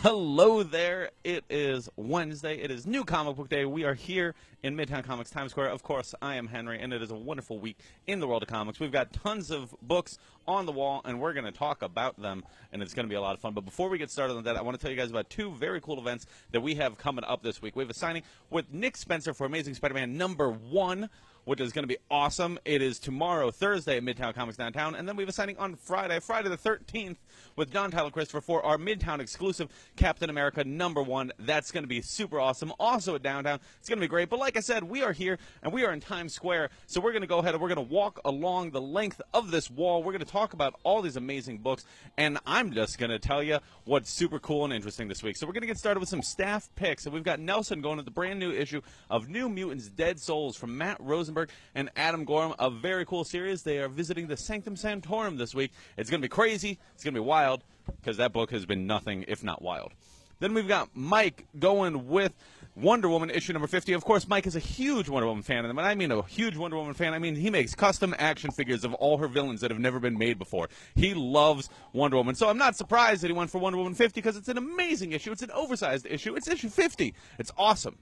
Hello there. It is Wednesday. It is New Comic Book Day. We are here in Midtown Comics Times Square. Of course, I am Henry, and it is a wonderful week in the world of comics. We've got tons of books on the wall, and we're going to talk about them, and it's going to be a lot of fun. But before we get started on that, I want to tell you guys about two very cool events that we have coming up this week. We have a signing with Nick Spencer for Amazing Spider-Man #1, which is going to be awesome. It is tomorrow, Thursday, at Midtown Comics Downtown. And then we have a signing on Friday the 13th, with Don Tyler Christopher for our Midtown exclusive Captain America #1. That's going to be super awesome. Also at Downtown. It's going to be great. But like I said, we are here, and we are in Times Square. So we're going to go ahead and we're going to walk along the length of this wall. We're going to talk about all these amazing books. And I'm just going to tell you what's super cool and interesting this week. So we're going to get started with some staff picks. And we've got Nelson going to the brand new issue of New Mutants Dead Souls from Matt Rosenberg and Adam Gorham. A very cool series. They are visiting the Sanctum Sanctorum this week. It's going to be crazy. It's going to be wild, because that book has been nothing if not wild. Then we've got Mike going with Wonder Woman issue #50. Of course, Mike is a huge Wonder Woman fan. And when I mean a huge Wonder Woman fan, I mean he makes custom action figures of all her villains that have never been made before. He loves Wonder Woman. So I'm not surprised that he went for Wonder Woman 50, because it's an amazing issue. It's an oversized issue. It's issue 50. It's awesome.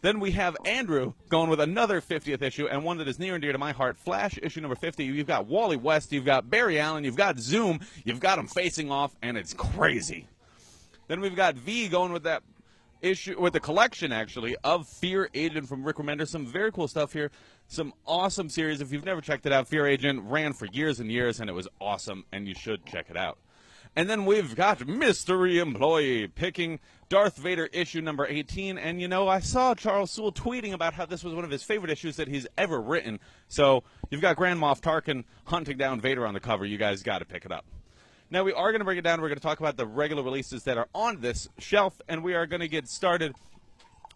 Then we have Andrew going with another 50th issue, and one that is near and dear to my heart, Flash issue #50. You've got Wally West, you've got Barry Allen, you've got Zoom, you've got them facing off, and it's crazy. Then we've got V going with that issue, with the collection, actually, of Fear Agent from Rick Remender. Some very cool stuff here. Some awesome series. If you've never checked it out, Fear Agent ran for years and years, and it was awesome, and you should check it out. And then we've got Mystery Employee picking Darth Vader issue #18. And, you know, I saw Charles Soule tweeting about how this was one of his favorite issues that he's ever written. So you've got Grand Moff Tarkin hunting down Vader on the cover. You guys got to pick it up. Now, we are going to break it down. We're going to talk about the regular releases that are on this shelf. And we are going to get started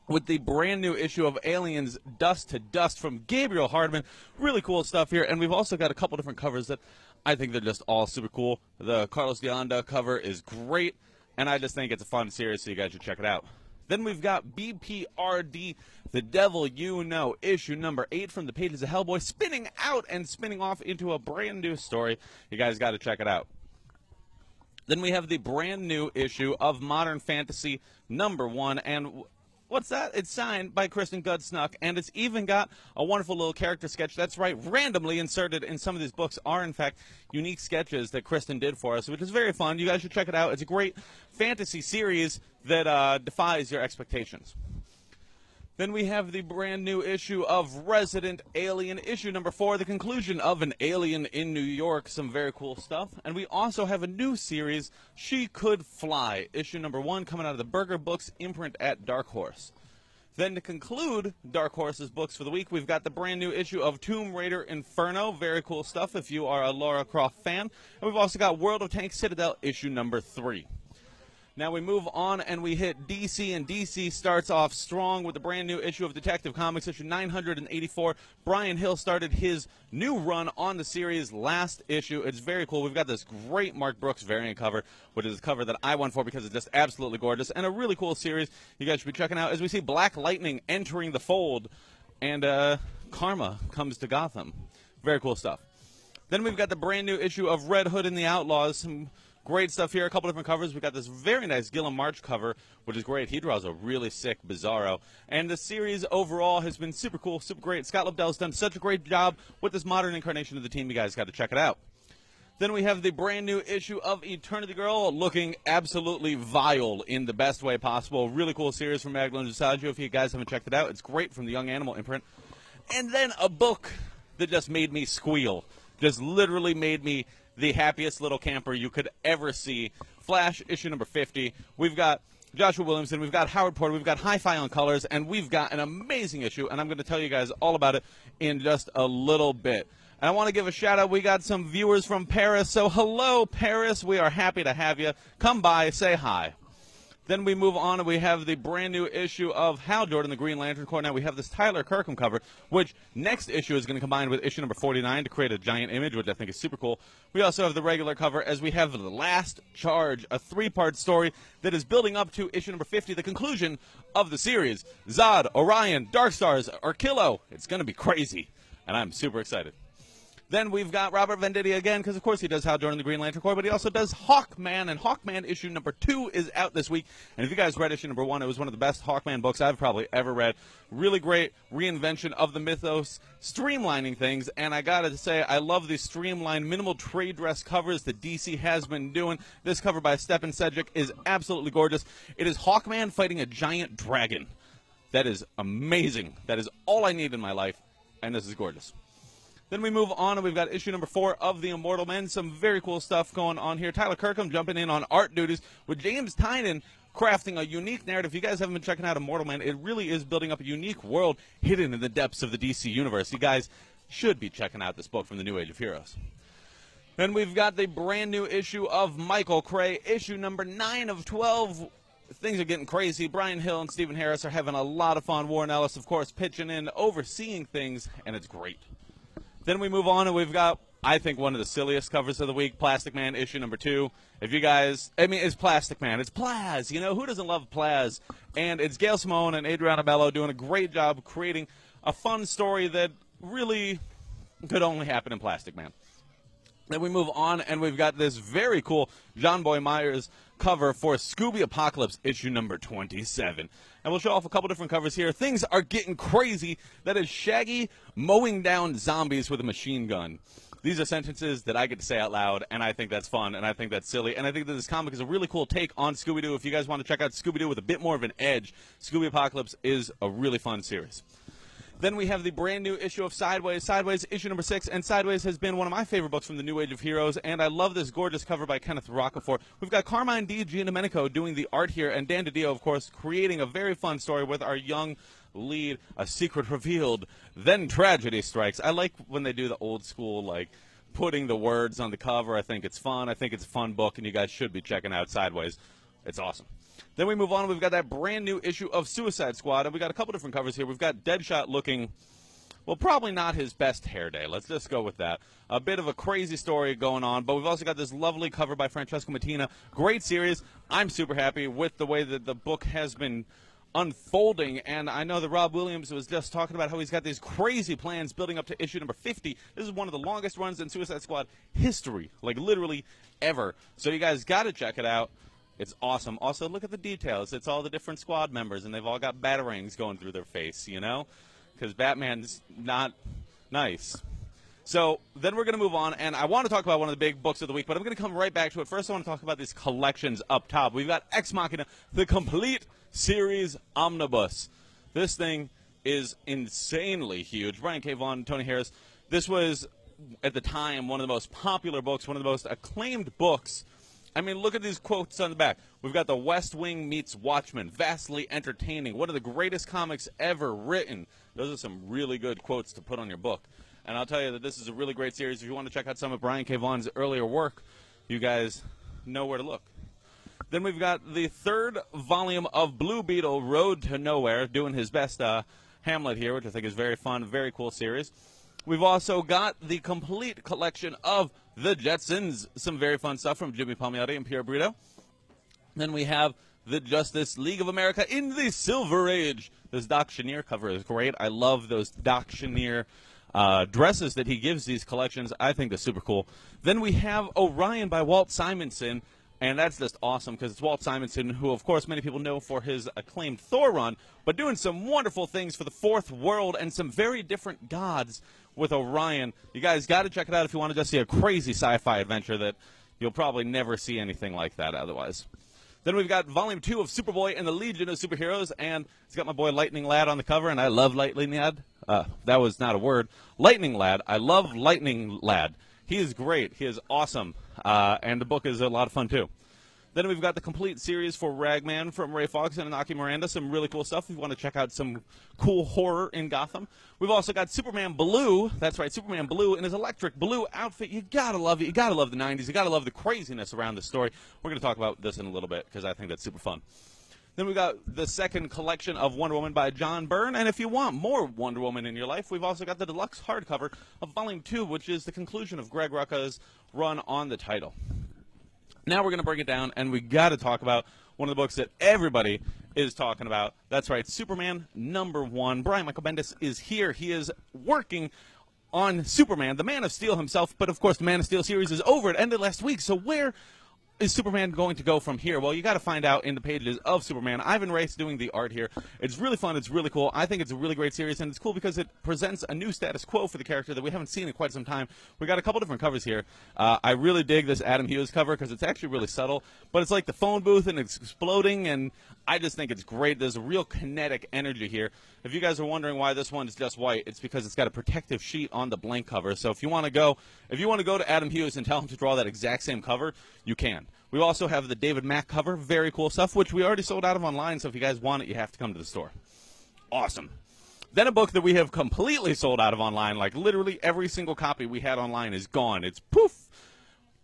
with the brand new issue of Aliens Dust to Dust from Gabriel Hardman. Really cool stuff here. And we've also got a couple different covers that I think they're just all super cool. The Carlos de Anda cover is great, and I just think it's a fun series, so you guys should check it out. Then we've got BPRD, The Devil You Know, issue #8 from the pages of Hellboy, spinning out and spinning off into a brand new story. You guys got to check it out. Then we have the brand new issue of Modern Fantasy #1, and what's that? It's signed by Kristen Gudsnuck, and it's even got a wonderful little character sketch. That's right, randomly inserted in some of these books are, in fact, unique sketches that Kristen did for us, which is very fun. You guys should check it out. It's a great fantasy series that defies your expectations. Then we have the brand new issue of Resident Alien, issue #4, the conclusion of An Alien in New York. Some very cool stuff. And we also have a new series, She Could Fly, issue #1, coming out of the Berger Books imprint at Dark Horse. Then to conclude Dark Horse's books for the week, we've got the brand new issue of Tomb Raider Inferno. Very cool stuff if you are a Lara Croft fan. And we've also got World of Tanks Citadel, issue #3. Now we move on and we hit DC, and DC starts off strong with the brand new issue of Detective Comics, issue 984. Brian Hill started his new run on the series last issue. It's very cool. We've got this great Mark Brooks variant cover, which is a cover that I went for because it's just absolutely gorgeous, and a really cool series you guys should be checking out as we see Black Lightning entering the fold, and Karma comes to Gotham. Very cool stuff. Then we've got the brand new issue of Red Hood and the Outlaws. Some great stuff here, a couple different covers. We've got this very nice Gilliam March cover, which is great. He draws a really sick Bizarro. And the series overall has been super cool, super great. Scott Lobdell's done such a great job with this modern incarnation of the team. You guys got to check it out. Then we have the brand new issue of Eternity Girl, looking absolutely vile in the best way possible. Really cool series from Magdalene Visaggio. If you guys haven't checked it out, it's great, from the Young Animal imprint. And then a book that just made me squeal. Just literally made me the happiest little camper you could ever see. Flash, issue #50. We've got Joshua Williamson, we've got Howard Porter, we've got Hi-Fi on colors, and we've got an amazing issue, and I'm going to tell you guys all about it in just a little bit. And I want to give a shout-out. We got some viewers from Paris, so hello, Paris. We are happy to have you. Come by, say hi. Then we move on, and we have the brand new issue of Hal Jordan, the Green Lantern Corps. Now we have this Tyler Kirkham cover, which next issue is going to combine with issue #49 to create a giant image, which I think is super cool. We also have the regular cover, as we have The Last Charge, a 3-part story that is building up to issue #50, the conclusion of the series. Zod, Orion, Dark Stars, Arkillo. It's going to be crazy, and I'm super excited. Then we've got Robert Venditti again, because of course he does Hal Jordan the Green Lantern Corps, but he also does Hawkman, and Hawkman issue number 2 is out this week. And if you guys read issue number 1, it was one of the best Hawkman books I've probably ever read. Really great reinvention of the mythos, streamlining things, and I gotta say, I love the streamlined minimal trade dress covers that DC has been doing. This cover by Stephen Sedgwick is absolutely gorgeous. It is Hawkman fighting a giant dragon. That is amazing. That is all I need in my life, and this is gorgeous. Then we move on, and we've got issue number 4 of The Immortal Men. Some very cool stuff going on here. Tyler Kirkham jumping in on art duties with James Tynion crafting a unique narrative. If you guys haven't been checking out Immortal Men, it really is building up a unique world hidden in the depths of the DC universe. You guys should be checking out this book from the New Age of Heroes. Then we've got the brand new issue of Michael Cray, issue number 9 of 12. Things are getting crazy. Brian Hill and Stephen Harris are having a lot of fun. Warren Ellis, of course, pitching in, overseeing things, and it's great. Then we move on, and we've got, I think, one of the silliest covers of the week, Plastic Man, issue number 2. If you guys, I mean, it's Plastic Man. It's Plaz. You know, who doesn't love Plaz? And it's Gail Simone and Adriana Bello doing a great job creating a fun story that really could only happen in Plastic Man. Then we move on, and we've got this very cool John Boy Myers cover for Scooby Apocalypse issue number 27. And we'll show off a couple different covers here. Things are getting crazy. That is Shaggy mowing down zombies with a machine gun. These are sentences that I get to say out loud, and I think that's fun, and I think that's silly, and I think that this comic is a really cool take on Scooby-Doo. If you guys want to check out Scooby-Doo with a bit more of an edge, Scooby Apocalypse is a really fun series. Then we have the brand new issue of Sideways. Sideways, issue number 6, and Sideways has been one of my favorite books from the New Age of Heroes, and I love this gorgeous cover by Kenneth Rocafort. We've got Carmine Di Giandomenico doing the art here, and Dan DiDio, of course, creating a very fun story with our young lead, a secret revealed, then tragedy strikes. I like when they do the old school, like, putting the words on the cover. I think it's fun. I think it's a fun book, and you guys should be checking out Sideways. It's awesome. Then we move on. We've got that brand new issue of Suicide Squad, and we've got a couple different covers here. We've got Deadshot looking, well, probably not his best hair day. Let's just go with that. A bit of a crazy story going on, but we've also got this lovely cover by Francesco Mattina. Great series. I'm super happy with the way that the book has been unfolding, and I know that Rob Williams was just talking about how he's got these crazy plans building up to issue number 50. This is one of the longest runs in Suicide Squad history, like literally ever. So you guys got to check it out. It's awesome. Also, look at the details. It's all the different squad members, and they've all got batarangs going through their face, you know, because Batman's not nice. So then we're going to move on, and I want to talk about one of the big books of the week, but I'm going to come right back to it. First, I want to talk about these collections up top. We've got Ex Machina, the complete series omnibus. This thing is insanely huge. Brian K. Vaughan, Tony Harris. This was, at the time, one of the most popular books, one of the most acclaimed books. I mean, look at these quotes on the back. We've got The West Wing meets Watchmen, vastly entertaining, one of the greatest comics ever written. Those are some really good quotes to put on your book. And I'll tell you that this is a really great series. If you want to check out some of Brian K. Vaughan's earlier work, you guys know where to look. Then we've got the 3rd volume of Blue Beetle, Road to Nowhere, doing his best Hamlet here, which I think is very fun, very cool series. We've also got the complete collection of The Jetsons, some very fun stuff from Jimmy Palmiotti and Pierre Brito. Then we have the Justice League of America in the Silver Age. This Doc Chenier cover is great. I love those Doc Chenier dresses that he gives these collections. I think they're super cool. Then we have Orion by Walt Simonson, and that's just awesome because it's Walt Simonson, who, of course, many people know for his acclaimed Thor run, but doing some wonderful things for the Fourth World and some very different gods with Orion. You guys got to check it out if you want to just see a crazy sci-fi adventure that you'll probably never see anything like that otherwise. Then we've got Volume 2 of Superboy and the Legion of Superheroes, and it's got my boy Lightning Lad on the cover, and I love Lightning Lad. That was not a word. Lightning Lad. I love Lightning Lad. He is great. He is awesome, and the book is a lot of fun, too. Then we've got the complete series for Ragman from Ray Fox and Inaki Miranda. Some really cool stuff if you want to check out some cool horror in Gotham. We've also got Superman Blue. That's right, Superman Blue in his electric blue outfit. You got to love it. You got to love the 90s. You got to love the craziness around the story. We're going to talk about this in a little bit because I think that's super fun. Then we've got the second collection of Wonder Woman by John Byrne. And if you want more Wonder Woman in your life, we've also got the deluxe hardcover of Volume 2, which is the conclusion of Greg Rucka's run on the title. Now we're going to break it down, and we got to talk about one of the books that everybody is talking about. That's right, Superman #1. Brian Michael Bendis is here. He is working on Superman, the Man of Steel himself. But, of course, the Man of Steel series is over. It ended last week. So where is Superman going to go from here? Well, you got to find out in the pages of Superman. Ivan Reis doing the art here. It's really fun. It's really cool. I think it's a really great series, and it's cool because it presents a new status quo for the character that we haven't seen in quite some time. We got a couple different covers here. I really dig this Adam Hughes cover because it's actually really subtle, but it's like the phone booth and it's exploding, and I just think it's great. There's a real kinetic energy here. If you guys are wondering why this one is just white, it's because it's got a protective sheet on the blank cover. So if you want to go to Adam Hughes and tell him to draw that exact same cover, you can. We also have the David Mack cover, very cool stuff, which we already sold out of online, so if you guys want it, you have to come to the store. Awesome. Then a book that we have completely sold out of online, like literally every single copy we had online is gone. It's poof.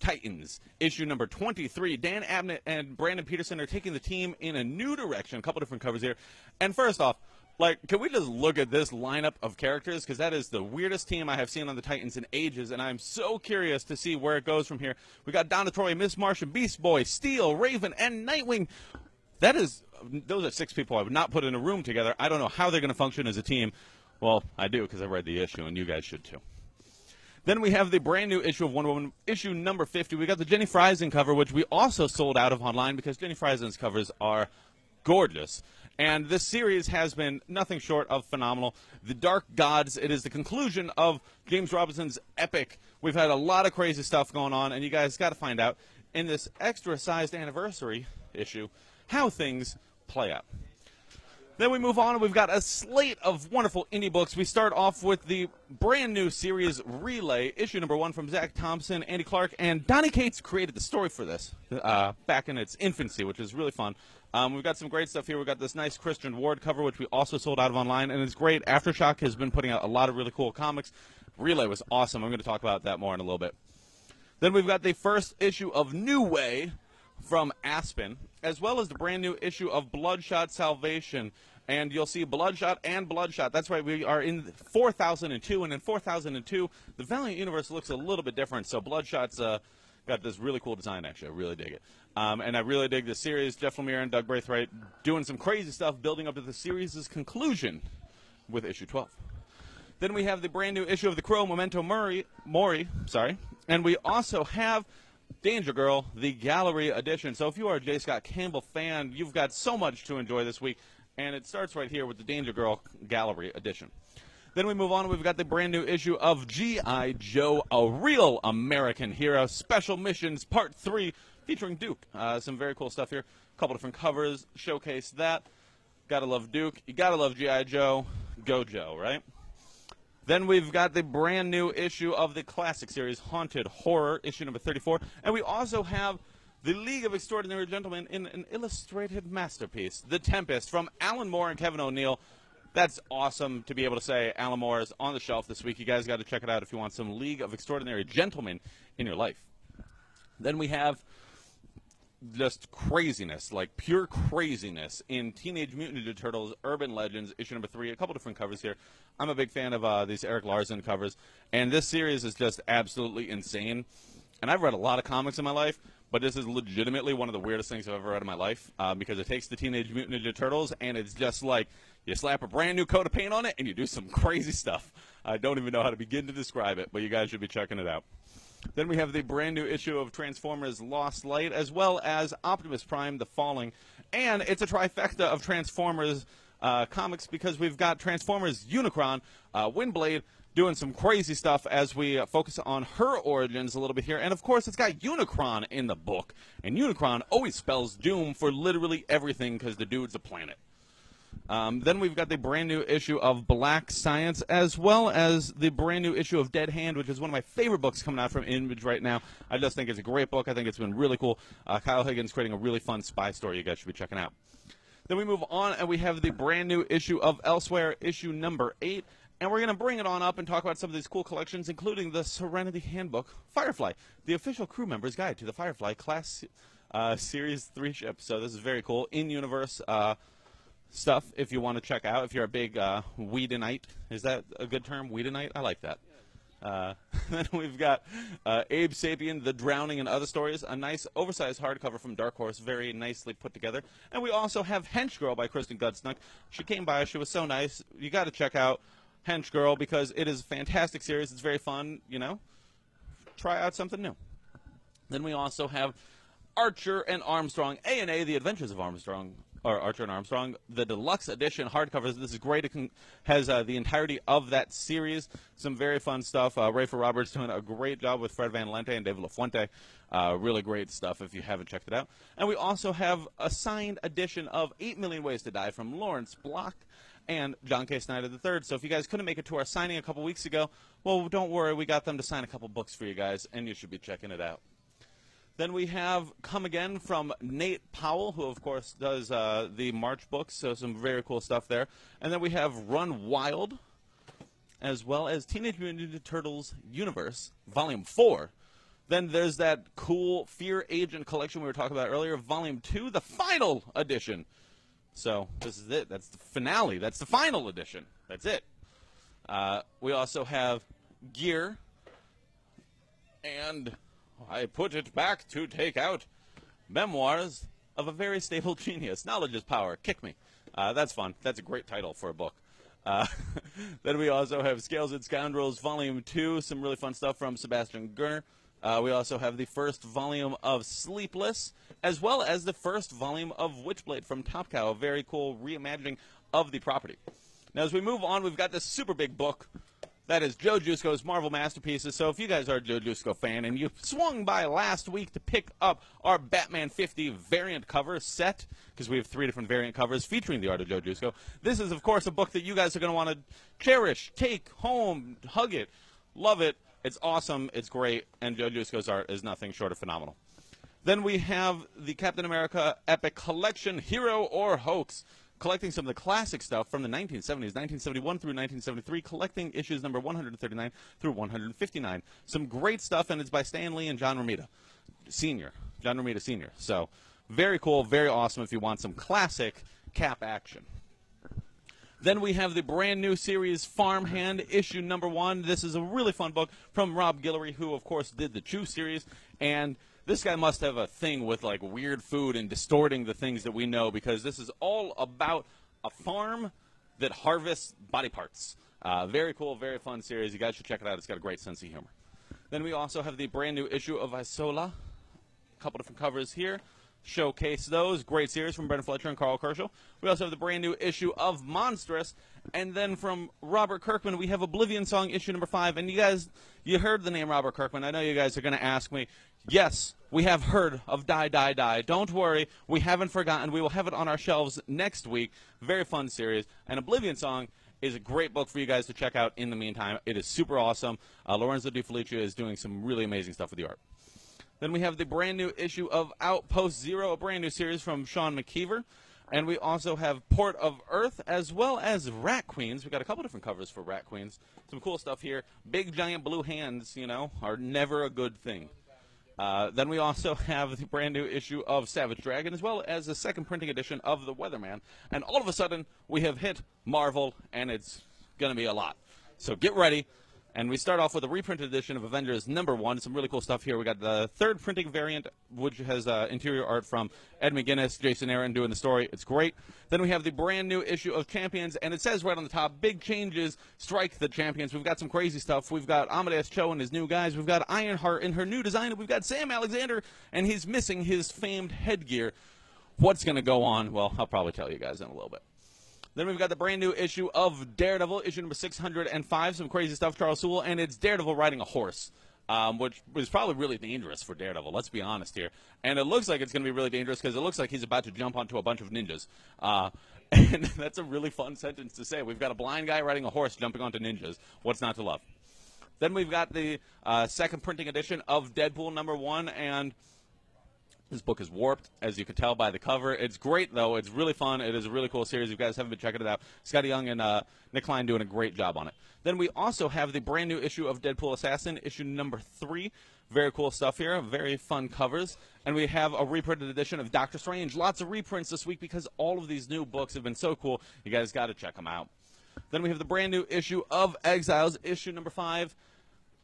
Titans, issue number 23. Dan Abnett and Brandon Peterson are taking the team in a new direction. A couple different covers here. And first off, can we just look at this lineup of characters? Because that is the weirdest team I have seen on the Titans in ages, and I'm so curious to see where it goes from here. We got Donna Troy, Miss Martian, Beast Boy, Steel, Raven, and Nightwing. Those are 6 people I would not put in a room together. I don't know how they're going to function as a team. Well, I do because I read the issue, and you guys should too. Then we have the brand new issue of Wonder Woman, issue number 50. We got the Jenny Friesen cover, which we also sold out of online because Jenny Friesen's covers are gorgeous. And this series has been nothing short of phenomenal. The Dark Gods, it is the conclusion of James Robinson's epic. We've had a lot of crazy stuff going on, and you guys got to find out in this extra-sized anniversary issue how things play out. Then we move on, and we've got a slate of wonderful indie books. We start off with the brand new series Relay, issue number 1 from Zach Thompson, Andy Clark, and Donny Cates created the story for this back in its infancy, which is really fun. We've got some great stuff here. We've got this nice Christian Ward cover, which we also sold out of online, and it's great. Aftershock has been putting out a lot of really cool comics. Relay was awesome. I'm going to talk about that more in a little bit. Then we've got the first issue of New Way from Aspen, as well as the brand new issue of Bloodshot Salvation. And you'll see Bloodshot and Bloodshot. That's right, we are in 4002, and in 4002, the Valiant universe looks a little bit different. So Bloodshot's got this really cool design, actually. I really dig it. And I really dig the series. Jeff Lemire and Doug Braithwaite doing some crazy stuff, building up to the series' conclusion with issue 12. Then we have the brand new issue of The Crow, Memento Mori, and we also have Danger Girl, the Gallery edition. So if you are a J. Scott Campbell fan, you've got so much to enjoy this week, and it starts right here with the Danger Girl Gallery edition. Then we move on. We've got the brand new issue of G.I. Joe, A Real American Hero, Special Missions Part 3, featuring Duke. Some very cool stuff here. A couple different covers showcase that. Gotta love Duke. You gotta love G.I. Joe. Go Joe, right? Then we've got the brand new issue of the classic series, Haunted Horror, issue number 34. And we also have The League of Extraordinary Gentlemen in an illustrated masterpiece, The Tempest, from Alan Moore and Kevin O'Neill. That's awesome to be able to say Alan Moore is on the shelf this week. You guys got to check it out if you want some League of Extraordinary Gentlemen in your life. Then we have just craziness, like pure craziness, in Teenage Mutant Ninja Turtles Urban Legends, issue number 3. A couple different covers here. I'm a big fan of these Eric Larson covers, and this series is just absolutely insane. And I've read a lot of comics in my life, but this is legitimately one of the weirdest things I've ever read in my life, because it takes the Teenage Mutant Ninja Turtles, and it's just like you slap a brand new coat of paint on it, and you do some crazy stuff. I don't even know how to begin to describe it, but you guys should be checking it out. Then we have the brand new issue of Transformers Lost Light, as well as Optimus Prime, The Falling. And it's a trifecta of Transformers comics, because we've got Transformers Unicron, Windblade, doing some crazy stuff as we focus on her origins a little bit here. And, of course, it's got Unicron in the book. And Unicron always spells doom for literally everything because the dude's a planet. Then we've got the brand new issue of Black Science, as well as the brand new issue of Dead Hand, which is one of my favorite books coming out from Image right now. I just think it's a great book. I think it's been really cool. Kyle Higgins creating a really fun spy story you guys should be checking out. Then we move on, and we have the brand new issue of Elsewhere, issue number 8. And we're going to bring it on up and talk about some of these cool collections, including the Serenity Handbook, Firefly, the official crew member's guide to the Firefly Class Series 3 ship. So this is very cool. In-universe stuff if you want to check out, if you're a big Whedonite. Is that a good term, Whedonite? I like that. Then we've got Abe Sapien, The Drowning and Other Stories, a nice oversized hardcover from Dark Horse, very nicely put together. And we also have Hench Girl by Kristen Gudsnuck. She came by, she was so nice. You got to check out Hench Girl, because it is a fantastic series. It's very fun, you know. Try out something new. Then we also have Archer and Armstrong, A&A, The Adventures of Armstrong, or Archer and Armstrong, the deluxe edition hardcovers. This is great. It has the entirety of that series. Some very fun stuff. Rafer Roberts doing a great job with Fred Van Lente and David LaFuente. Really great stuff if you haven't checked it out. And we also have a signed edition of 8 Million Ways to Die from Lawrence Block and John K. Snyder III. So if you guys couldn't make it to our signing a couple weeks ago, well, don't worry. We got them to sign a couple books for you guys, and you should be checking it out. Then we have Come Again from Nate Powell, who, of course, does the March books, so some very cool stuff there. And then we have Run Wild, as well as Teenage Mutant Ninja Turtles Universe, Volume 4. Then there's that cool Fear Agent collection we were talking about earlier, Volume 2, the final edition. So this is it. That's the finale. That's the final edition. That's it. We also have Gear, and I put it back to take out Memoirs of a Very Stable Genius. Knowledge is Power. Kick me. That's fun. That's a great title for a book. Then we also have Scales and Scoundrels, Volume 2. Some really fun stuff from Sebastian Gurner. We also have the first volume of Sleepless, as well as the first volume of Witchblade from Top Cow. A very cool reimagining of the property. Now, as we move on, we've got this super big book. That is Joe Jusko's Marvel Masterpieces. So if you guys are a Joe Jusko fan and you swung by last week to pick up our Batman 50 variant cover set, because we have 3 different variant covers featuring the art of Joe Jusko, this is, of course, a book that you guys are going to want to cherish, take home, hug it, love it. It's awesome. It's great. And Joe Jusko's art is nothing short of phenomenal. Then we have the Captain America Epic Collection, Hero or Hoax, collecting some of the classic stuff from the 1970s, 1971 through 1973, collecting issues number 139 through 159. Some great stuff, and it's by Stan Lee and John Romita Sr. John Romita Sr. So very cool, very awesome if you want some classic Cap action. Then we have the brand new series Farmhand, issue number 1. This is a really fun book from Rob Guillory, who, of course, did the Chew series. And this guy must have a thing with, like, weird food and distorting the things that we know, because this is all about a farm that harvests body parts. Very cool, very fun series. You guys should check it out. It's got a great sense of humor. Then we also have the brand new issue of Isola. A couple different covers here. Showcase those. Great series from Brendan Fletcher and Carl Kerschel. We also have the brand new issue of Monstrous. And then from Robert Kirkman, we have Oblivion Song issue number 5. And you guys, you heard the name Robert Kirkman. I know you guys are going to ask me. Yes, we have heard of Die, Die, Die. Don't worry. We haven't forgotten. We will have it on our shelves next week. Very fun series. And Oblivion Song is a great book for you guys to check out in the meantime. It is super awesome. Lorenzo Di Felice is doing some really amazing stuff with the art. Then we have the brand new issue of Outpost Zero, a brand new series from Sean McKeever. And we also have Port of Earth, as well as Rat Queens. We've got a couple different covers for Rat Queens. Some cool stuff here. Big, giant blue hands, you know, are never a good thing. Then we also have the brand new issue of Savage Dragon, as well as the second printing edition of The Weatherman. And all of a sudden, we have hit Marvel, and it's going to be a lot. So get ready. And we start off with a reprinted edition of Avengers number 1. Some really cool stuff here. We got the third printing variant, which has interior art from Ed McGuinness, Jason Aaron doing the story. It's great. Then we have the brand new issue of Champions, and it says right on the top, big changes, strike the champions. We've got some crazy stuff. We've got Amadeus Cho and his new guys. We've got Ironheart in her new design. And we've got Sam Alexander, and he's missing his famed headgear. What's going to go on? Well, I'll probably tell you guys in a little bit. Then we've got the brand new issue of Daredevil, issue number 605, some crazy stuff, Charles Sewell, and it's Daredevil riding a horse, which was probably really dangerous for Daredevil, let's be honest here. And it looks like it's going to be really dangerous because it looks like he's about to jump onto a bunch of ninjas. And that's a really fun sentence to say. We've got a blind guy riding a horse jumping onto ninjas. What's not to love? Then we've got the second printing edition of Deadpool number 1, and this book is warped, as you can tell by the cover. It's great, though. It's really fun. It is a really cool series. If you guys haven't been checking it out, Scotty Young and Nick Klein doing a great job on it. Then we also have the brand new issue of Deadpool Assassin, issue number 3. Very cool stuff here. Very fun covers. And we have a reprinted edition of Doctor Strange. Lots of reprints this week because all of these new books have been so cool. You guys got to check them out. Then we have the brand new issue of Exiles, issue number 5.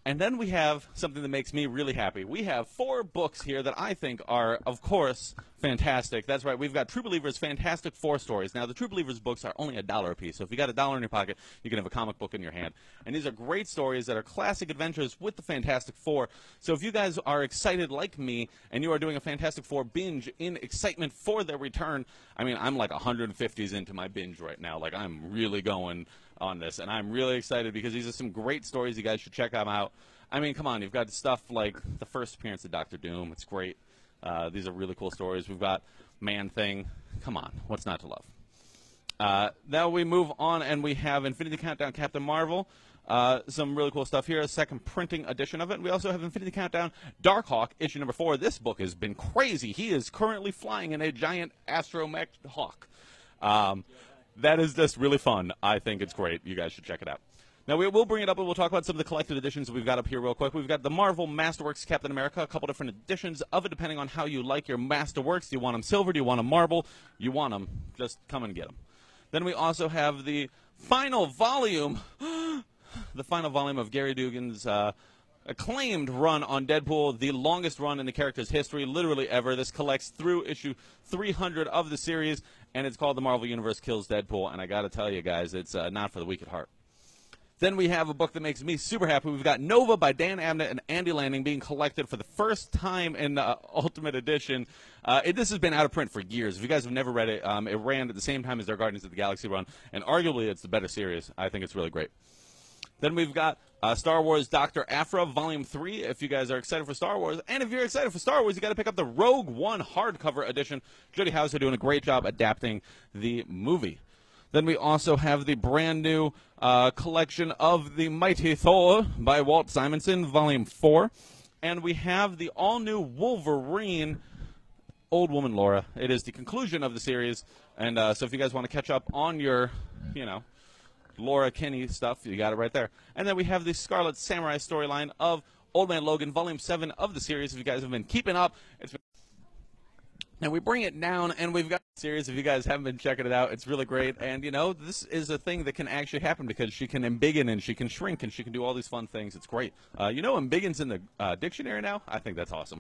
And then we have something that makes me really happy. We have 4 books here that I think are, of course, fantastic. That's right. We've got True Believers Fantastic Four stories. Now, the True Believers books are only $1 a piece. So if you got $1 in your pocket, you can have a comic book in your hand. And these are great stories that are classic adventures with the Fantastic Four. So if you guys are excited like me and you are doing a Fantastic Four binge in excitement for their return, I mean, I'm like 150s into my binge right now. Like, I'm really going on this, and I'm really excited because these are some great stories. You guys should check them out. I mean, come on, you've got stuff like the first appearance of Doctor Doom. It's great. These are really cool stories. We've got Man-Thing. Come on, what's not to love? Now we move on, and we have Infinity Countdown Captain Marvel. Some really cool stuff here, a second printing edition of it. And we also have Infinity Countdown Darkhawk, issue number 4. This book has been crazy. He is currently flying in a giant astromech hawk. That is just really fun. I think it's great. You guys should check it out. Now, we will bring it up and we'll talk about some of the collected editions that we've got up here real quick. We've got the Marvel Masterworks Captain America, a couple different editions of it depending on how you like your Masterworks. Do you want them silver? Do you want them marble? You want them. Just come and get them. Then we also have the final volume, the final volume of Gary Dugan's acclaimed run on Deadpool, the longest run in the character's history, literally ever. This collects through issue 300 of the series, and it's called The Marvel Universe Kills Deadpool. And I got to tell you guys, it's not for the weak at heart. Then we have a book that makes me super happy. We've got Nova by Dan Abnett and Andy Lanning being collected for the first time in Ultimate Edition. This has been out of print for years. If you guys have never read it, it ran at the same time as their Guardians of the Galaxy run, and arguably it's the better series. I think it's really great. Then we've got Star Wars Dr. Aphra, Volume 3, if you guys are excited for Star Wars. And if you're excited for Star Wars, you got to pick up the Rogue One hardcover edition. Jody Houser doing a great job adapting the movie. Then we also have the brand new collection of The Mighty Thor by Walt Simonson, Volume 4. And we have the all-new Wolverine, Old Woman Laura. It is the conclusion of the series. And so if you guys want to catch up on your, Laura Kinney stuff, you got it right there. And then we have the Scarlet Samurai storyline of Old Man Logan, Volume 7 of the series. If you guys have been keeping up, and we bring it down, and we've got a series. If you guys haven't been checking it out, it's really great. And, this is a thing that can actually happen because she can embiggen and she can shrink and she can do all these fun things. It's great. Embiggen's in the dictionary now? I think that's awesome.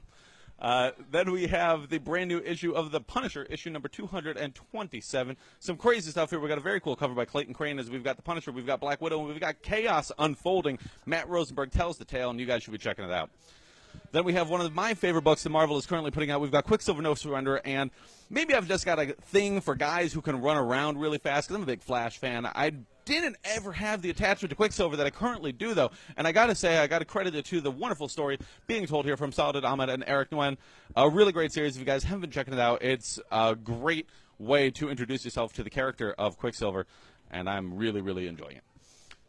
Then we have the brand new issue of The Punisher, issue number 227. Some crazy stuff here. We've got a very cool cover by Clayton Crane as we've got The Punisher, we've got Black Widow, and we've got Chaos unfolding. Matt Rosenberg tells the tale, and you guys should be checking it out. Then we have one of my favorite books that Marvel is currently putting out. We've got Quicksilver No Surrender, and maybe I've just got a thing for guys who can run around really fast because I'm a big Flash fan. I didn't ever have the attachment to Quicksilver that I currently do, though. And I got to say, I got to credit it to the wonderful story being told here from Saladin Ahmed and Eric Nguyen. A really great series. If you guys haven't been checking it out, it's a great way to introduce yourself to the character of Quicksilver, and I'm really, really enjoying it.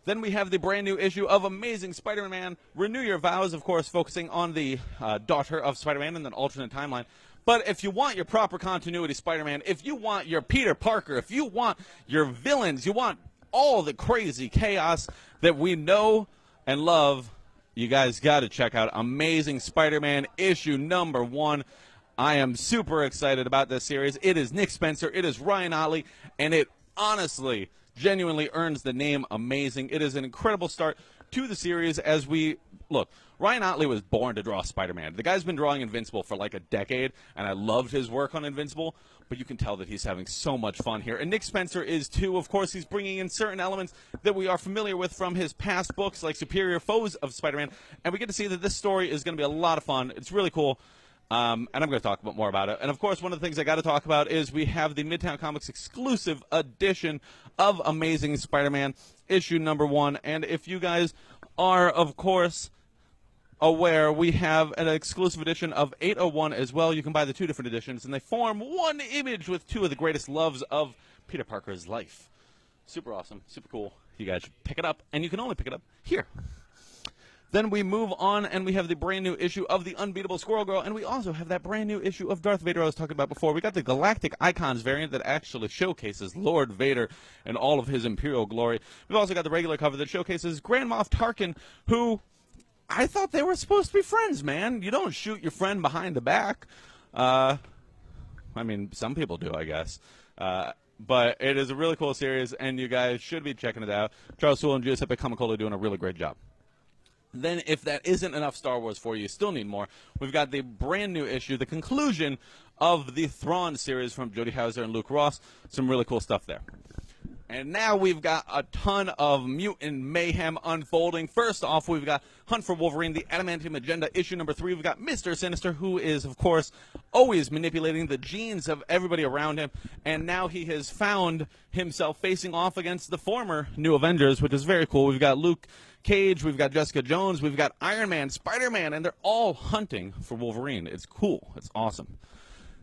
Then we have the brand new issue of Amazing Spider-Man, Renew Your Vows, of course, focusing on the daughter of Spider-Man in an alternate timeline. But if you want your proper continuity Spider-Man, if you want your Peter Parker, if you want your villains, you want all the crazy chaos that we know and love, you guys got to check out Amazing Spider-Man issue number 1. I am super excited about this series. It is Nick Spencer, it is Ryan Ottley, and it honestly genuinely earns the name Amazing. It is an incredible start to the series as we look. Ryan Ottley was born to draw Spider-Man. The guy's been drawing Invincible for like a decade, and I loved his work on Invincible, but you can tell that he's having so much fun here. And Nick Spencer is too. Of course, he's bringing in certain elements that we are familiar with from his past books like Superior Foes of Spider-Man, and we get to see that this story is going to be a lot of fun. It's really cool. And I'm going to talk more about it. And, of course, one of the things I got to talk about is we have the Midtown Comics exclusive edition of Amazing Spider-Man, issue number 1. And if you guys are, of course, aware, we have an exclusive edition of 801 as well. You can buy the 2 different editions, and they form one image with 2 of the greatest loves of Peter Parker's life. Super awesome, super cool. You guys should pick it up, and you can only pick it up here. Then we move on, and we have the brand new issue of The Unbeatable Squirrel Girl, and we also have that brand new issue of Darth Vader I was talking about before. We got the Galactic Icons variant that actually showcases Lord Vader in all of his Imperial glory. We've also got the regular cover that showcases Grand Moff Tarkin, who I thought they were supposed to be friends, man. You don't shoot your friend behind the back. I mean, some people do, I guess. But it is a really cool series, and you guys should be checking it out. Charles Soule and Giuseppe Camacola doing a really great job. Then, if that isn't enough Star Wars for you, still need more, we've got the brand new issue, the conclusion of the Thrawn series from Jody Houser and Luke Ross. Some really cool stuff there. And now we've got a ton of mutant mayhem unfolding. First off, we've got Hunt for Wolverine, the Adamantium Agenda, issue number 3. We've got Mr. Sinister, who is, of course, always manipulating the genes of everybody around him. And now he has found himself facing off against the former New Avengers, which is very cool. We've got Luke Cage, we've got Jessica Jones, we've got Iron Man, Spider-Man, and they're all hunting for Wolverine. It's cool. It's awesome.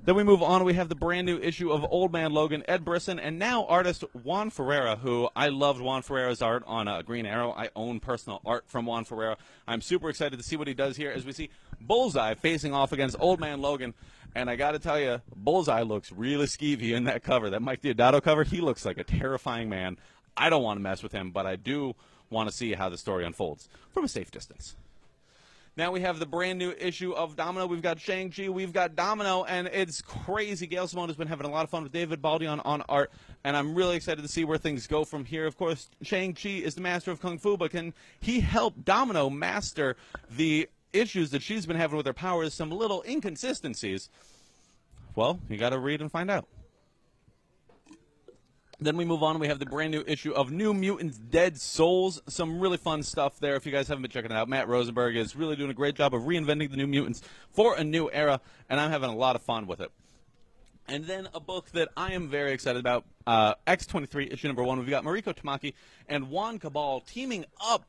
Then we move on. We have the brand new issue of Old Man Logan, Ed Brisson, and now artist Juan Ferreira, who I loved Juan Ferreira's art on Green Arrow. I own personal art from Juan Ferreira. I'm super excited to see what he does here as we see Bullseye facing off against Old Man Logan. And I got to tell you, Bullseye looks really skeevy in that cover. That Mike Deodato cover, he looks like a terrifying man. I don't want to mess with him, but I do want to see how the story unfolds from a safe distance. Now we have the brand new issue of Domino. We've got Shang-Chi, we've got Domino, and it's crazy. Gail Simone has been having a lot of fun with David Baldi on art, and I'm really excited to see where things go from here. Of course, Shang-Chi is the master of Kung Fu, but can he help Domino master the issues that she's been having with her powers, some little inconsistencies? Well, you got to read and find out. Then we move on. We have the brand new issue of New Mutants Dead Souls. Some really fun stuff there if you guys haven't been checking it out. Matt Rosenberg is really doing a great job of reinventing the New Mutants for a new era, and I'm having a lot of fun with it. And then a book that I am very excited about, X-23, issue number 1. We've got Mariko Tamaki and Juan Cabal teaming up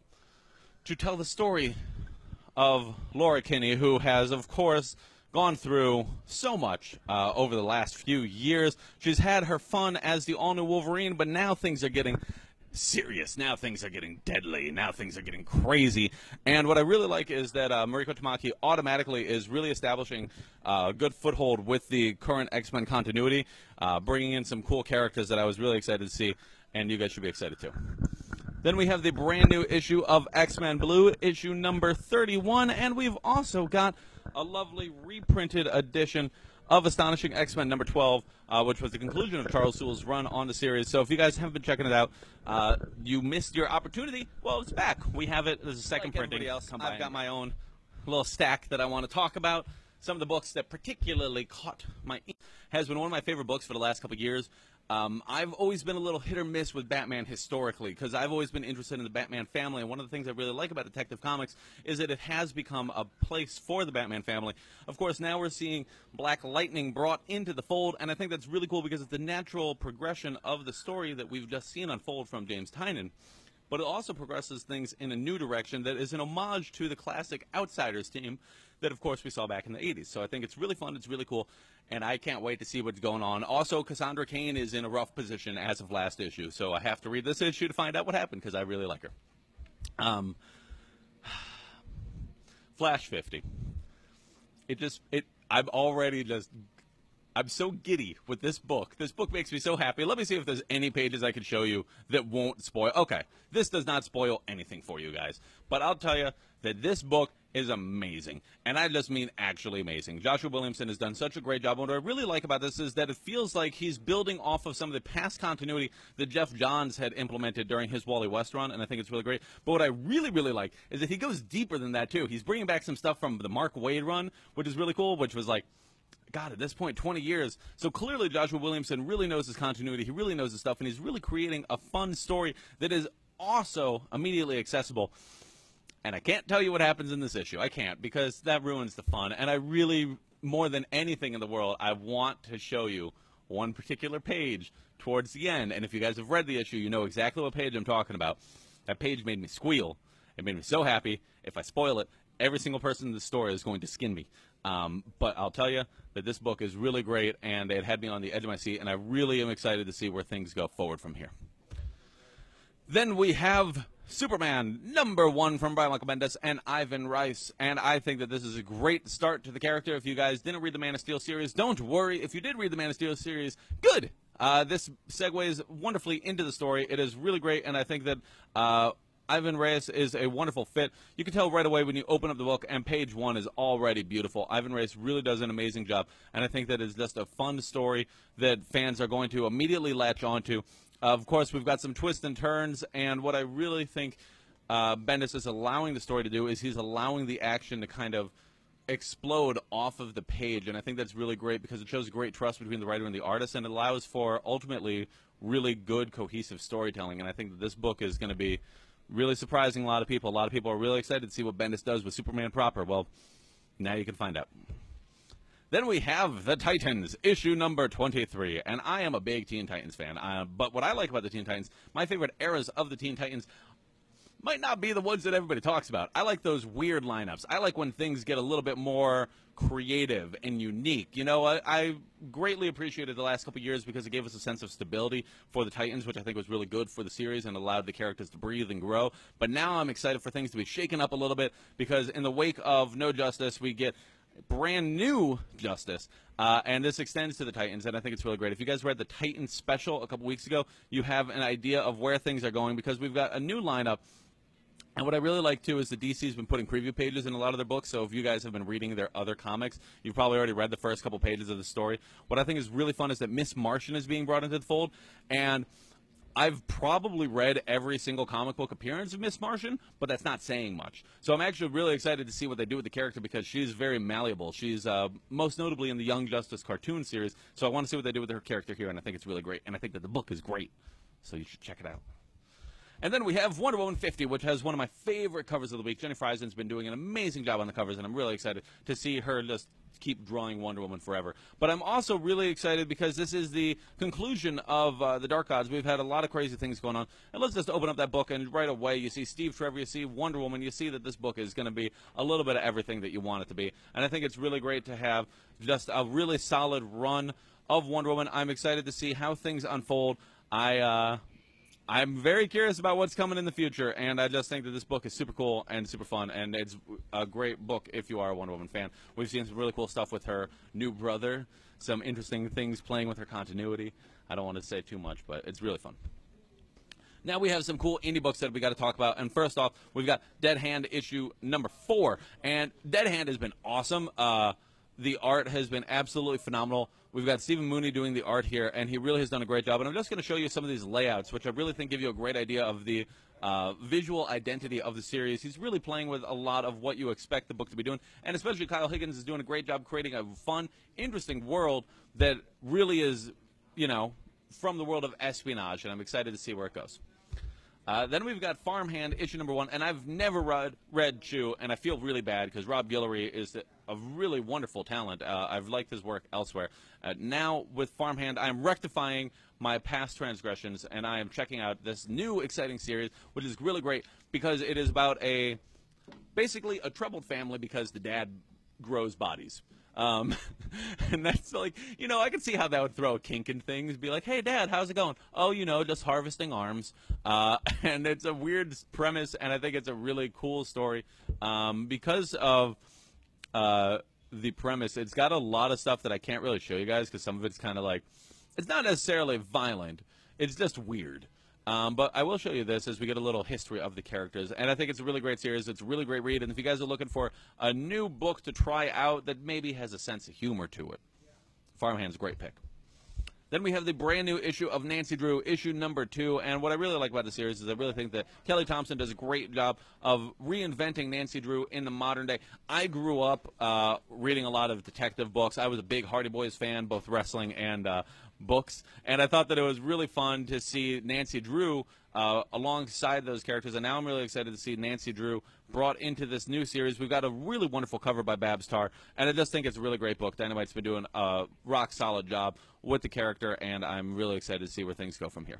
to tell the story of Laura Kinney, who has, of course, gone through so much over the last few years. She's had her fun as the all-new Wolverine, but now things are getting serious. Now things are getting deadly. Now things are getting crazy. And what I really like is that Mariko Tamaki automatically is really establishing a good foothold with the current X-Men continuity, bringing in some cool characters that I was really excited to see, and you guys should be excited too. Then we have the brand new issue of X-Men Blue, issue number 31, and we've also got a lovely reprinted edition of Astonishing X-Men number 12, which was the conclusion of Charles Soule's run on the series. So if you guys haven't been checking it out, you missed your opportunity. Well, it's back. We have it. There's a second printing. I've got my own little stack that I want to talk about. Some of the books that particularly caught my eye has been one of my favorite books for the last couple of years. I've always been a little hit or miss with Batman historically because I've always been interested in the Batman family, and one of the things I really like about Detective Comics is that it has become a place for the Batman family. Of course, now we're seeing Black Lightning brought into the fold, and I think that's really cool because it's the natural progression of the story that we've just seen unfold from James Tynion. But it also progresses things in a new direction that is an homage to the classic Outsiders team that, of course, we saw back in the 80s. So I think it's really fun, it's really cool, and I can't wait to see what's going on. Also, Cassandra Cain is in a rough position as of last issue, so I have to read this issue to find out what happened because I really like her. Flash 50. I'm so giddy with this book. This book makes me so happy. Let me see if there's any pages I can show you that won't spoil. Okay, this does not spoil anything for you guys. But I'll tell you that this book is amazing. And I just mean actually amazing. Joshua Williamson has done such a great job. What I really like about this is that it feels like he's building off of some of the past continuity that Jeff Johns had implemented during his Wally West run, and I think it's really great. But what I really, really like is that he goes deeper than that, too. He's bringing back some stuff from the Mark Waid run, which is really cool, which was like, God, at this point, 20 years. So clearly Joshua Williamson really knows his continuity. He really knows his stuff, and he's really creating a fun story that is also immediately accessible. And I can't tell you what happens in this issue. I can't, because that ruins the fun. And I really, more than anything in the world, I want to show you one particular page towards the end. And if you guys have read the issue, you know exactly what page I'm talking about. That page made me squeal. It made me so happy. If I spoil it, every single person in the store is going to skin me. But I'll tell you that this book is really great, and it had me on the edge of my seat, and I really am excited to see where things go forward from here. Then we have Superman #1 from Brian Michael Bendis and Ivan Rice, and I think that this is a great start to the character. If you guys didn't read the Man of Steel series, don't worry. If you did read the Man of Steel series, good. This segues wonderfully into the story. It is really great, and I think that Ivan Reyes is a wonderful fit. You can tell right away when you open up the book, and page 1 is already beautiful. Ivan Reyes really does an amazing job, and I think that it's just a fun story that fans are going to immediately latch onto. Of course, we've got some twists and turns, and what I really think Bendis is allowing the story to do is he's allowing the action to kind of explode off of the page, and I think that's really great because it shows great trust between the writer and the artist, and it allows for ultimately really good cohesive storytelling. And I think that this book is going to be really surprising a lot of people. A lot of people are really excited to see what Bendis does with Superman proper. Well, now you can find out. Then we have The Titans, issue number 23, and I am a big Teen Titans fan, but what I like about the Teen Titans, my favorite eras of the Teen Titans might not be the ones that everybody talks about. I like those weird lineups. I like when things get a little bit more creative and unique. You know, I greatly appreciated the last couple of years because it gave us a sense of stability for the Titans, which I think was really good for the series and allowed the characters to breathe and grow. But now I'm excited for things to be shaken up a little bit because in the wake of No Justice, we get brand new Justice, and this extends to the Titans, and I think it's really great. If you guys read the Titans special a couple weeks ago, you have an idea of where things are going because we've got a new lineup. And what I really like, too, is the DC's been putting preview pages in a lot of their books, so if you guys have been reading their other comics, you've probably already read the first couple pages of the story. What I think is really fun is that Miss Martian is being brought into the fold, and I've probably read every single comic book appearance of Ms. Martian, but that's not saying much. So I'm actually really excited to see what they do with the character because she's very malleable. She's most notably in the Young Justice cartoon series, so I want to see what they do with her character here, and I think it's really great. And I think that the book is great, so you should check it out. And then we have Wonder Woman 50, which has one of my favorite covers of the week. Jennifer Eisen's been doing an amazing job on the covers, and I'm really excited to see her just keep drawing Wonder Woman forever. But I'm also really excited because this is the conclusion of the Dark Gods. We've had a lot of crazy things going on. And let's just open up that book, and right away you see Steve Trevor, you see Wonder Woman, you see that this book is going to be a little bit of everything that you want it to be. And I think it's really great to have just a really solid run of Wonder Woman. I'm excited to see how things unfold. I'm very curious about what's coming in the future, and I just think that this book is super cool and super fun, and it's a great book if you are a Wonder Woman fan. We've seen some really cool stuff with her new brother, some interesting things playing with her continuity. I don't want to say too much, but it's really fun. Now we have some cool indie books that we got to talk about, and first off, we've got Dead Hand issue number 4, and Dead Hand has been awesome. The art has been absolutely phenomenal. We've got Stephen Mooney doing the art here, and he really has done a great job. And I'm just going to show you some of these layouts, which I really think give you a great idea of the visual identity of the series. He's really playing with a lot of what you expect the book to be doing, and especially Kyle Higgins is doing a great job creating a fun, interesting world that really is, you know, from the world of espionage, and I'm excited to see where it goes. Then we've got Farmhand, issue number 1, and I've never read Chew, and I feel really bad because Rob Guillory is a really wonderful talent. I've liked his work elsewhere. Now with Farmhand, I'm rectifying my past transgressions, and I am checking out this new exciting series, which is really great because it is about basically a troubled family because the dad grows bodies. And that's like, you know, I can see how that would throw a kink in things. Be like, hey, Dad, how's it going? Oh, you know, just harvesting arms. And it's a weird premise, and I think it's a really cool story because of the premise. It's got a lot of stuff that I can't really show you guys because some of it's kind of like, it's not necessarily violent. It's just weird. But I will show you this as we get a little history of the characters. And I think it's a really great series. It's a really great read. And if you guys are looking for a new book to try out that maybe has a sense of humor to it, Farmhand's a great pick. Then we have the brand new issue of Nancy Drew, issue number 2. And what I really like about the series is I really think that Kelly Thompson does a great job of reinventing Nancy Drew in the modern day. I grew up reading a lot of detective books. I was a big Hardy Boys fan, both wrestling and books, and I thought that it was really fun to see Nancy Drew alongside those characters, and now I'm really excited to see Nancy Drew brought into this new series. We've got a really wonderful cover by Babs Tarr, and I just think it's a really great book. Dynamite's been doing a rock-solid job with the character, and I'm really excited to see where things go from here.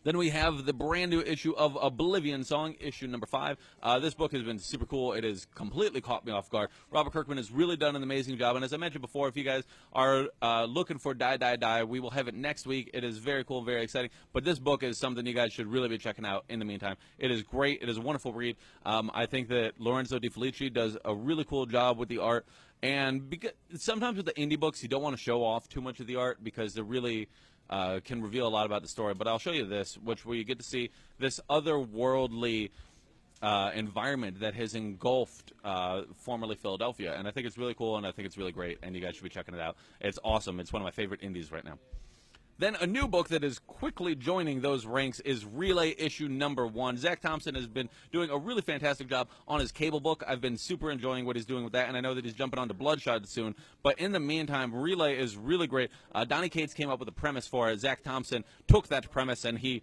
Then we have the brand new issue of Oblivion Song, issue number 5. This book has been super cool. It has completely caught me off guard. Robert Kirkman has really done an amazing job. And as I mentioned before, if you guys are looking for Die, Die, Die, we will have it next week. It is very cool, very exciting. But this book is something you guys should really be checking out in the meantime. It is great. It is a wonderful read. I think that Lorenzo Di Felici does a really cool job with the art. And because sometimes with the indie books, you don't want to show off too much of the art because they're really can reveal a lot about the story. But I'll show you this, which where you get to see this otherworldly environment that has engulfed formerly Philadelphia. And I think it's really cool, and I think it's really great, and you guys should be checking it out. It's awesome. It's one of my favorite indies right now. Then a new book that is quickly joining those ranks is Relay issue #1. Zach Thompson has been doing a really fantastic job on his Cable book. I've been super enjoying what he's doing with that, and I know that he's jumping on to Bloodshot soon. But in the meantime, Relay is really great. Donnie Cates came up with a premise for it. Zach Thompson took that premise and he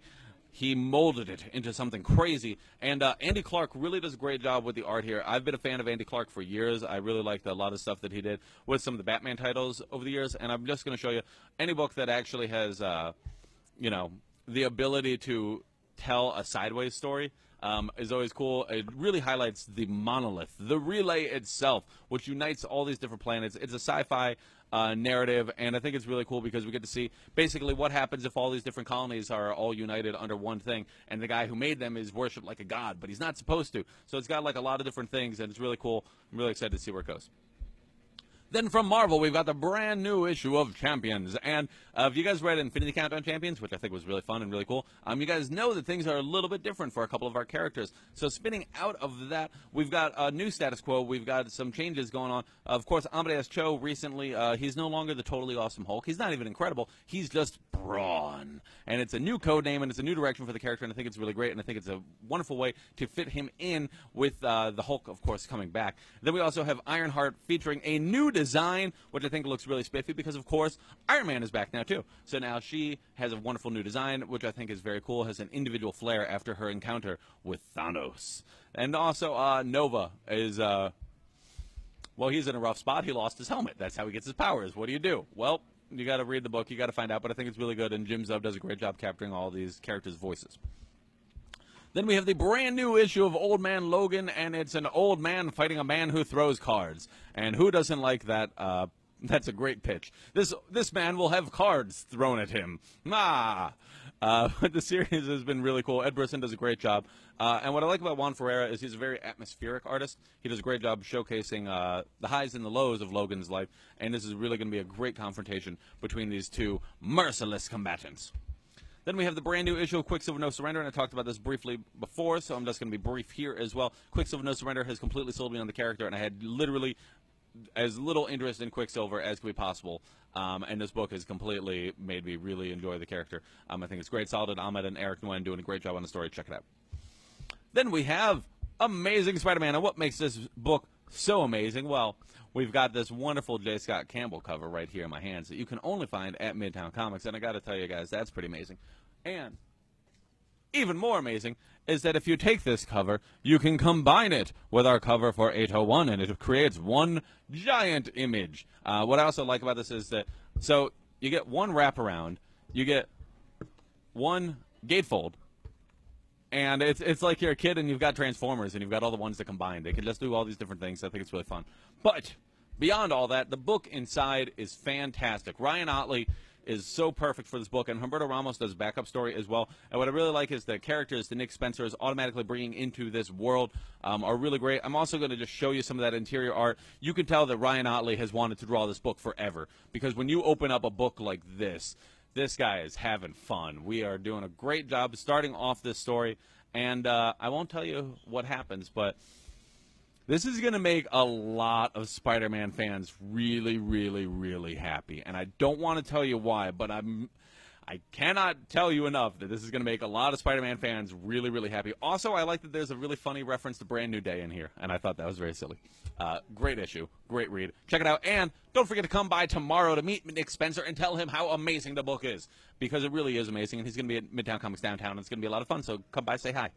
molded it into something crazy. And Andy Clark really does a great job with the art here. I've been a fan of Andy Clark for years. I really liked a lot of stuff that he did with some of the Batman titles over the years. And I'm just going to show you any book that actually has, you know, the ability to tell a sideways story. Is always cool. It really highlights the monolith, the relay itself, which unites all these different planets. It's a sci-fi narrative, and I think it's really cool because we get to see basically what happens if all these different colonies are all united under one thing, and the guy who made them is worshipped like a god, but he's not supposed to. So it's got like a lot of different things, and it's really cool. I'm really excited to see where it goes. Then from Marvel, we've got the brand new issue of Champions. And if you guys read Infinity Countdown Champions, which I think was really fun and really cool, you guys know that things are a little bit different for a couple of our characters. So spinning out of that, we've got a new status quo. We've got some changes going on. Of course, Amadeus Cho recently, he's no longer the totally awesome Hulk. He's not even incredible. He's just Brawn. And it's a new code name, and it's a new direction for the character, and I think it's really great, and I think it's a wonderful way to fit him in with the Hulk, of course, coming back. Then we also have Ironheart featuring a new design, which I think looks really spiffy because, of course, Iron Man is back now, too. So now she has a wonderful new design, which I think is very cool, has an individual flair after her encounter with Thanos. And also, Nova is, well, he's in a rough spot. He lost his helmet. That's how he gets his powers. What do you do? Well, you got to read the book. You got to find out, but I think it's really good, and Jim Zub does a great job capturing all these characters' voices. Then we have the brand new issue of Old Man Logan, and it's an old man fighting a man who throws cards. And who doesn't like that? That's a great pitch. This man will have cards thrown at him. But the series has been really cool. Ed Brisson does a great job. And what I like about Juan Ferreira is he's a very atmospheric artist. He does a great job showcasing the highs and the lows of Logan's life. And this is really going to be a great confrontation between these two merciless combatants. Then we have the brand new issue of Quicksilver No Surrender, and I talked about this briefly before, so I'm just going to be brief here as well. Quicksilver No Surrender has completely sold me on the character, and I had literally as little interest in Quicksilver as could be possible. And this book has completely made me really enjoy the character. I think it's great. Solid Ahmed and Eric Nguyen doing a great job on the story. Check it out. Then we have Amazing Spider-Man. And what makes this book so amazing? Well, we've got this wonderful J. Scott Campbell cover right here in my hands that you can only find at Midtown Comics. And I got to tell you guys, that's pretty amazing. And even more amazing is that if you take this cover, you can combine it with our cover for 801, and it creates one giant image. What I also like about this is that, so you get one wraparound, you get one gatefold, and it's like you're a kid and you've got Transformers and you've got all the ones that combine. They can just do all these different things. I think it's really fun. But beyond all that, the book inside is fantastic. Ryan Otley is so perfect for this book, and Humberto Ramos does backup story as well. And what I really like is the characters that Nick Spencer is automatically bringing into this world are really great. I'm also going to just show you some of that interior art. You can tell that Ryan Otley has wanted to draw this book forever, because when you open up a book like this guy is having fun. We are doing a great job starting off this story, and I won't tell you what happens, but this is going to make a lot of Spider-Man fans really, really, really happy. And I don't want to tell you why, but I cannot tell you enough that this is going to make a lot of Spider-Man fans really, really happy. Also, I like that there's a really funny reference to Brand New Day in here, and I thought that was very silly. Great issue. Great read. Check it out. And don't forget to come by tomorrow to meet Nick Spencer and tell him how amazing the book is, because it really is amazing. And he's going to be at Midtown Comics downtown, and it's going to be a lot of fun. So come by, say hi.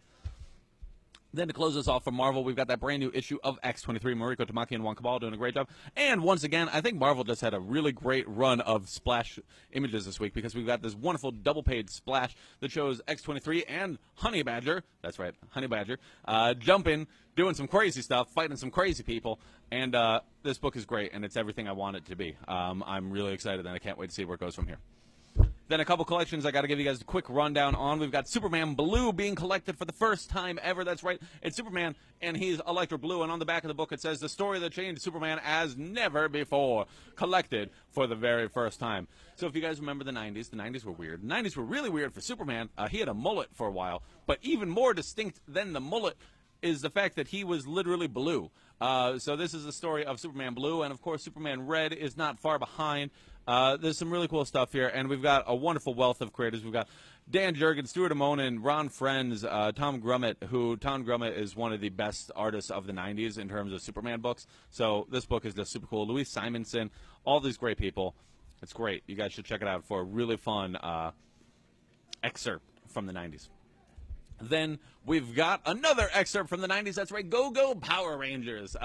Then to close us off from Marvel, we've got that brand new issue of X-23. Mariko Tamaki and Juan Cabal doing a great job. And once again, I think Marvel just had a really great run of splash images this week, because we've got this wonderful double-page splash that shows X-23 and Honey Badger, that's right, Honey Badger, jumping, doing some crazy stuff, fighting some crazy people. And this book is great, and it's everything I want it to be. I'm really excited, and I can't wait to see where it goes from here. Then a couple collections I got to give you guys a quick rundown on. We've got Superman Blue being collected for the first time ever. That's right. It's Superman, and he's Electro Blue. And on the back of the book, it says, the story that changed Superman as never before. Collected for the very first time. So if you guys remember the 90s were weird. The 90s were really weird for Superman. He had a mullet for a while. But even more distinct than the mullet is the fact that he was literally blue. So this is the story of Superman Blue, and of course Superman Red is not far behind. There's some really cool stuff here, and we've got a wonderful wealth of creators. We've got Dan Jurgens, Stuart Amonin, Ron Frenz, Tom Grummett, Tom Grummett is one of the best artists of the 90s in terms of Superman books. So this book is just super cool. Louise Simonson, all these great people. It's great. You guys should check it out for a really fun excerpt from the 90s. Then we've got another excerpt from the 90s. That's right, Go-Go Power Rangers.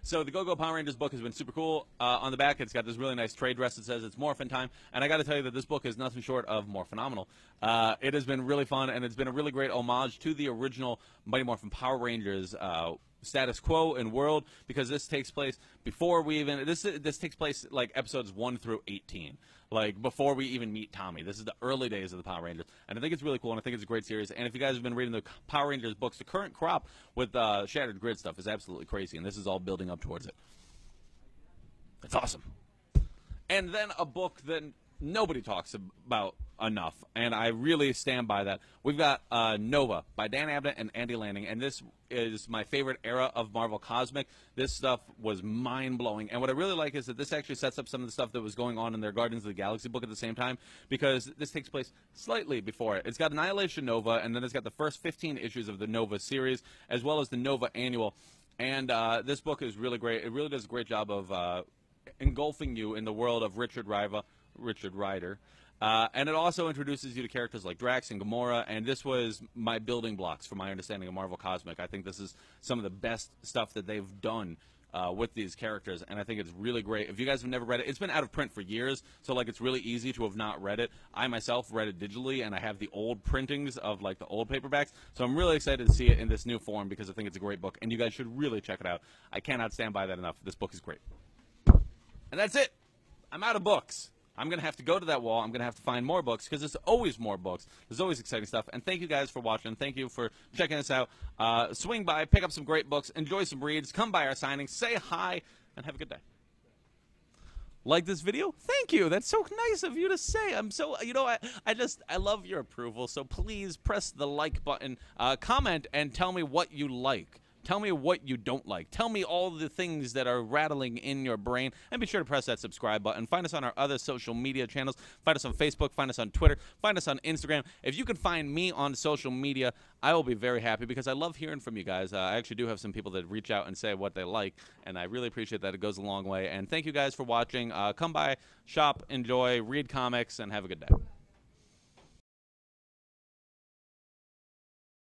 So the Go-Go Power Rangers book has been super cool. On the back, it's got this really nice trade dress that says it's Morphin Time. And I got to tell you that this book is nothing short of more phenomenal. It has been really fun, and it's been a really great homage to the original Mighty Morphin Power Rangers status quo and world, because this takes place before we even this takes place like episodes 1 through 18, like before we even meet Tommy. This is the early days of the Power Rangers, and I think it's really cool, and I think it's a great series. And if you guys have been reading the Power Rangers books, the current crop with Shattered Grid stuff is absolutely crazy, and this is all building up towards it. It's awesome. And then a book that nobody talks about enough, and I really stand by that. We've got Nova by Dan Abnett and Andy Lanning, and this is my favorite era of Marvel Cosmic. This stuff was mind-blowing, and what I really like is that this actually sets up some of the stuff that was going on in their Guardians of the Galaxy book at the same time, because this takes place slightly before it. It's got Annihilation Nova, and then it's got the first 15 issues of the Nova series, as well as the Nova Annual, and this book is really great. It really does a great job of engulfing you in the world of Richard Rider. And it also introduces you to characters like Drax and Gamora, and this was my building blocks for my understanding of Marvel Cosmic. I think this is some of the best stuff that they've done with these characters, and I think it's really great. If you guys have never read it, it's been out of print for years, so like it's really easy to have not read it. I myself read it digitally, and I have the old printings of like the old paperbacks, so I'm really excited to see it in this new form because I think it's a great book, and you guys should really check it out. I cannot stand by that enough. This book is great. And that's it. I'm out of books. I'm going to have to go to that wall. I'm going to have to find more books because there's always more books. There's always exciting stuff. And thank you guys for watching. Thank you for checking us out. Swing by, pick up some great books, enjoy some reads, come by our signings, say hi, and have a good day. Like this video? Thank you. That's so nice of you to say. I'm so, I love your approval. So please press the like button, comment, and tell me what you like. Tell me what you don't like. Tell me all the things that are rattling in your brain. And be sure to press that subscribe button. Find us on our other social media channels. Find us on Facebook. Find us on Twitter. Find us on Instagram. If you can find me on social media, I will be very happy because I love hearing from you guys. I actually do have some people that reach out and say what they like, and I really appreciate that. It goes a long way. And thank you guys for watching. Come by, shop, enjoy, read comics, and have a good day.